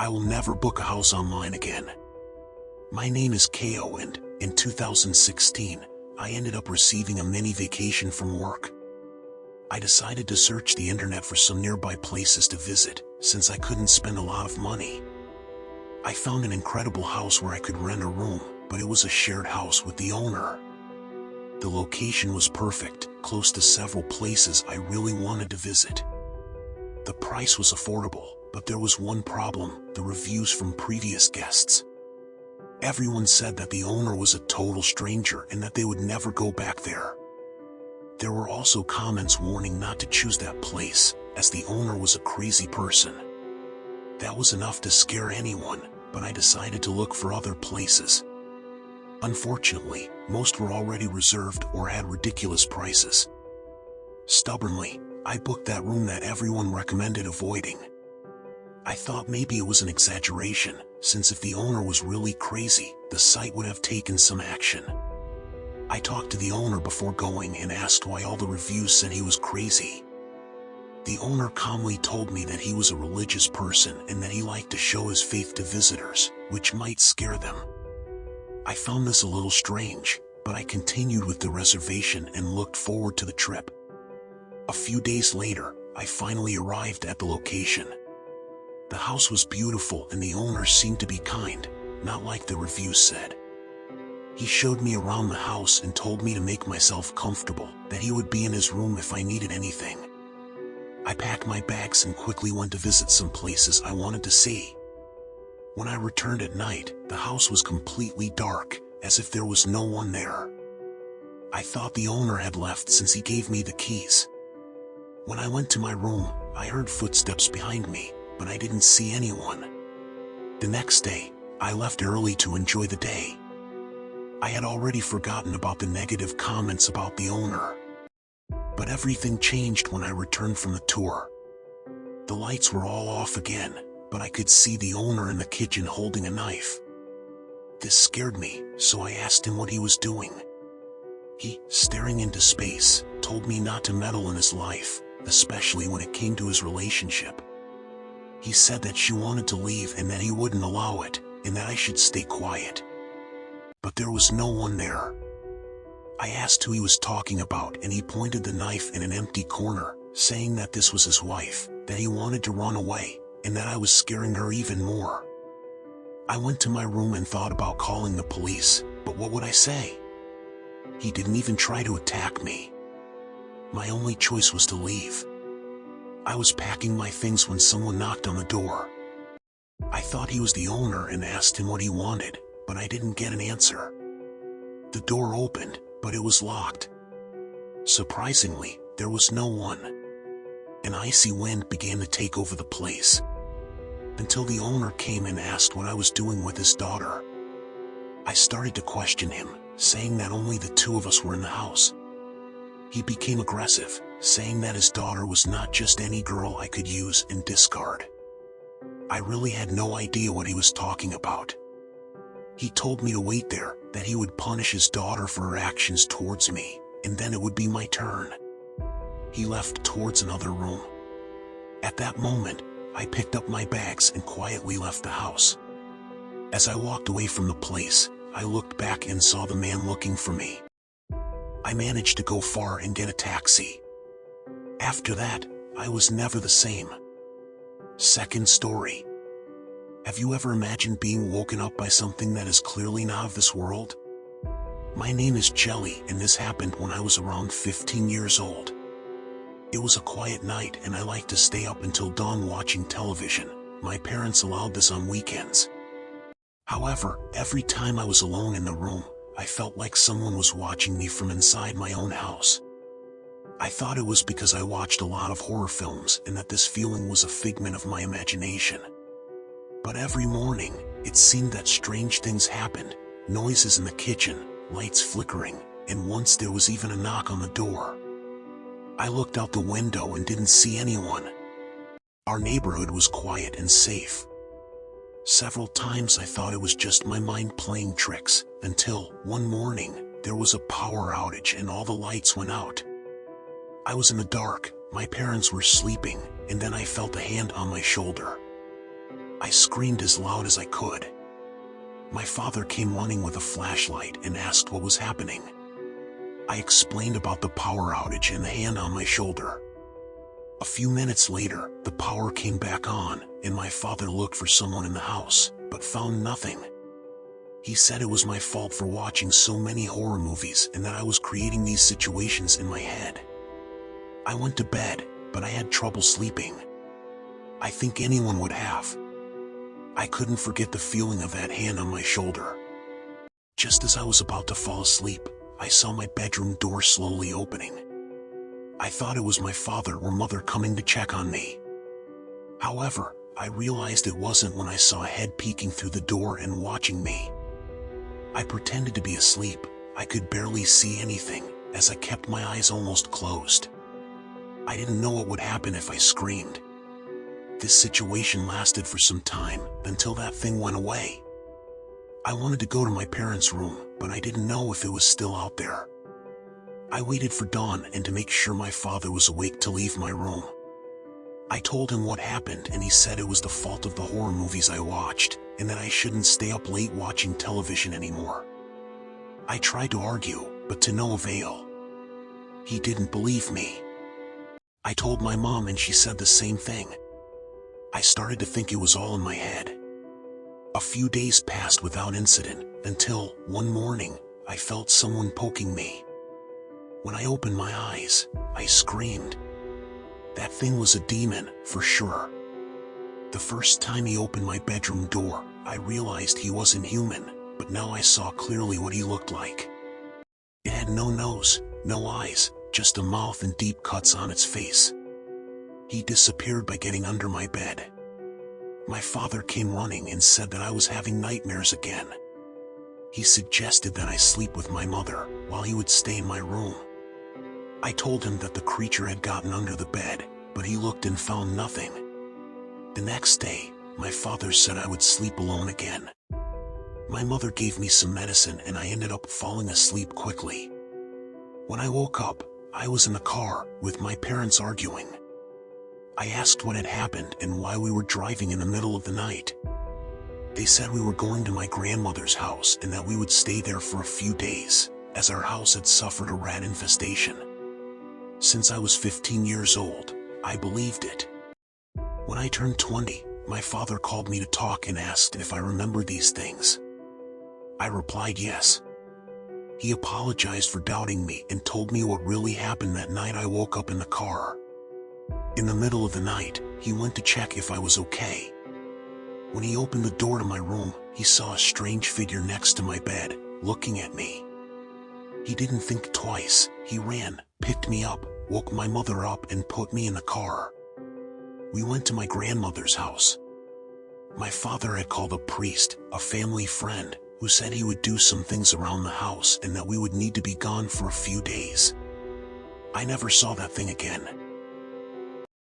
I will never book a house online again. My name is KO, and in 2016, I ended up receiving a mini vacation from work. I decided to search the internet for some nearby places to visit, since I couldn't spend a lot of money. I found an incredible house where I could rent a room, but it was a shared house with the owner. The location was perfect, close to several places I really wanted to visit. The price was affordable, but there was one problem: the reviews from previous guests. Everyone said that the owner was a total stranger and that they would never go back there. There were also comments warning not to choose that place, as the owner was a crazy person. That was enough to scare anyone, but I decided to look for other places. Unfortunately, most were already reserved or had ridiculous prices. Stubbornly, I booked that room that everyone recommended avoiding. I thought maybe it was an exaggeration, since if the owner was really crazy, the site would have taken some action. I talked to the owner before going and asked why all the reviews said he was crazy. The owner calmly told me that he was a religious person and that he liked to show his faith to visitors, which might scare them. I found this a little strange, but I continued with the reservation and looked forward to the trip. A few days later, I finally arrived at the location. The house was beautiful and the owner seemed to be kind, not like the reviews said. He showed me around the house and told me to make myself comfortable, that he would be in his room if I needed anything. I packed my bags and quickly went to visit some places I wanted to see. When I returned at night, the house was completely dark, as if there was no one there. I thought the owner had left since he gave me the keys. When I went to my room, I heard footsteps behind me, but I didn't see anyone. The next day, I left early to enjoy the day. I had already forgotten about the negative comments about the owner. But everything changed when I returned from the tour. The lights were all off again, but I could see the owner in the kitchen holding a knife. This scared me, so I asked him what he was doing. He, staring into space, told me not to meddle in his life, especially when it came to his relationship. He said that she wanted to leave and that he wouldn't allow it, and that I should stay quiet. But there was no one there. I asked who he was talking about and he pointed the knife in an empty corner, saying that this was his wife, that he wanted to run away, and that I was scaring her even more. I went to my room and thought about calling the police, but what would I say? He didn't even try to attack me. My only choice was to leave. I was packing my things when someone knocked on the door. I thought he was the owner and asked him what he wanted, but I didn't get an answer. The door opened, but it was locked. Surprisingly, there was no one. An icy wind began to take over the place, until the owner came and asked what I was doing with his daughter. I started to question him, saying that only the two of us were in the house. He became aggressive, saying that his daughter was not just any girl I could use and discard. I really had no idea what he was talking about. He told me to wait there, that he would punish his daughter for her actions towards me, and then it would be my turn. He left towards another room. At that moment, I picked up my bags and quietly left the house. As I walked away from the place, I looked back and saw the man looking for me. I managed to go far and get a taxi. After that, I was never the same. Second story. Have you ever imagined being woken up by something that is clearly not of this world? My name is Jelly, and this happened when I was around 15 years old. It was a quiet night and I liked to stay up until dawn watching television. My parents allowed this on weekends. However, every time I was alone in the room, I felt like someone was watching me from inside my own house. I thought it was because I watched a lot of horror films and that this feeling was a figment of my imagination. But every morning, it seemed that strange things happened, noises in the kitchen, lights flickering, and once there was even a knock on the door. I looked out the window and didn't see anyone. Our neighborhood was quiet and safe. Several times I thought it was just my mind playing tricks, until, one morning, there was a power outage and all the lights went out. I was in the dark, my parents were sleeping, and then I felt a hand on my shoulder. I screamed as loud as I could. My father came running with a flashlight and asked what was happening. I explained about the power outage and the hand on my shoulder. A few minutes later, the power came back on, and my father looked for someone in the house, but found nothing. He said it was my fault for watching so many horror movies and that I was creating these situations in my head. I went to bed, but I had trouble sleeping. I think anyone would have. I couldn't forget the feeling of that hand on my shoulder. Just as I was about to fall asleep, I saw my bedroom door slowly opening. I thought it was my father or mother coming to check on me. However, I realized it wasn't when I saw a head peeking through the door and watching me. I pretended to be asleep. I could barely see anything, as I kept my eyes almost closed. I didn't know what would happen if I screamed. This situation lasted for some time, until that thing went away. I wanted to go to my parents' room, but I didn't know if it was still out there. I waited for dawn and to make sure my father was awake to leave my room. I told him what happened, and he said it was the fault of the horror movies I watched, and that I shouldn't stay up late watching television anymore. I tried to argue, but to no avail. He didn't believe me. I told my mom and she said the same thing. I started to think it was all in my head. A few days passed without incident, until, one morning, I felt someone poking me. When I opened my eyes, I screamed. That thing was a demon, for sure. The first time he opened my bedroom door, I realized he wasn't human, but now I saw clearly what he looked like. It had no nose, no eyes, just a mouth and deep cuts on its face. He disappeared by getting under my bed. My father came running and said that I was having nightmares again. He suggested that I sleep with my mother, while he would stay in my room. I told him that the creature had gotten under the bed, but he looked and found nothing. The next day, my father said I would sleep alone again. My mother gave me some medicine and I ended up falling asleep quickly. When I woke up, I was in the car, with my parents arguing. I asked what had happened and why we were driving in the middle of the night. They said we were going to my grandmother's house and that we would stay there for a few days, as our house had suffered a rat infestation. Since I was 15 years old, I believed it. When I turned 20, my father called me to talk and asked if I remembered these things. I replied yes. He apologized for doubting me and told me what really happened that night I woke up in the car. In the middle of the night, he went to check if I was okay. When he opened the door to my room, he saw a strange figure next to my bed, looking at me. He didn't think twice. He ran, picked me up, woke my mother up and put me in the car. We went to my grandmother's house. My father had called a priest, a family friend, who said he would do some things around the house and that we would need to be gone for a few days. I never saw that thing again.